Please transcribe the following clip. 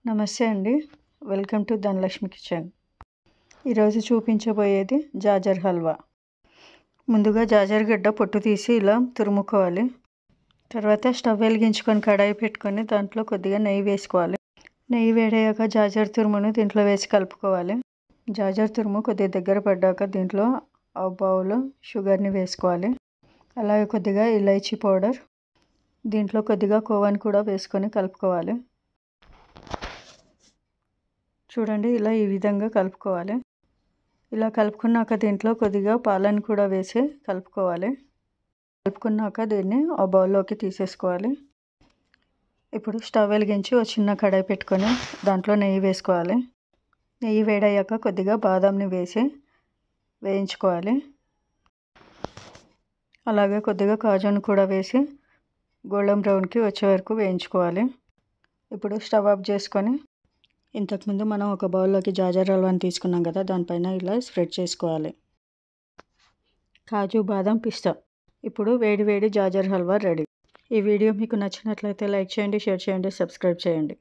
నమస్తే అండి. Welcome to Dhanalakshmi kitchen. ఈరోజు చూపించబోయేది జాజర్ హల్వా. ముందుగా జాజర్ గడ్డ పొట్టు తీసి ఇలా తురుముకోవాలి. తర్వాత స్టవ్ వెలిగించుకొని కడాయి పెట్టుకొని దాంట్లో కొద్దిగా నెయ్యి వేసుకోవాలి. నెయ్యి వేడయ్యాక జాజర్ తురుమును దీంట్లో వేసి కలుపుకోవాలి. జాజర్ తురుము కొద్దిగా దగ్గర పడ్డాక దీంట్లో హాఫ్ బౌల్ షుగర్ని వేసుకోవాలి. అలాగే కొద్దిగా ఇలైచీ పౌడర్, దీంట్లో కొద్దిగా కోవాని కూడా వేసుకొని కలుపుకోవాలి. చూడండి, ఇలా ఈ విధంగా కలుపుకోవాలి. ఇలా కలుపుకున్నాక దీంట్లో కొద్దిగా పాలను కూడా వేసి కలుపుకోవాలి. కలుపుకున్నాక దీన్ని ఆ బౌల్లోకి తీసేసుకోవాలి. ఇప్పుడు స్టవ్ వెలిగించి ఒక చిన్న కడాయి పెట్టుకొని దాంట్లో నెయ్యి వేసుకోవాలి. నెయ్యి వేడయ్యాక కొద్దిగా బాదంని వేసి వేయించుకోవాలి. అలాగే కొద్దిగా కాజును కూడా వేసి గోల్డెన్ బ్రౌన్కి వచ్చే వరకు వేయించుకోవాలి. ఇప్పుడు స్టవ్ ఆఫ్ చేసుకొని ఇంతకుముందు మనం ఒక బౌల్లోకి జాజర్ హల్వాని తీసుకున్నాం కదా, దానిపైన ఇలా స్ప్రెడ్ చేసుకోవాలి. కాజు, బాదం, పిస్తా. ఇప్పుడు వేడి వేడి జాజర్ హల్వా రెడీ. ఈ వీడియో మీకు నచ్చినట్లయితే లైక్ చేయండి, షేర్ చేయండి, సబ్స్క్రైబ్ చేయండి.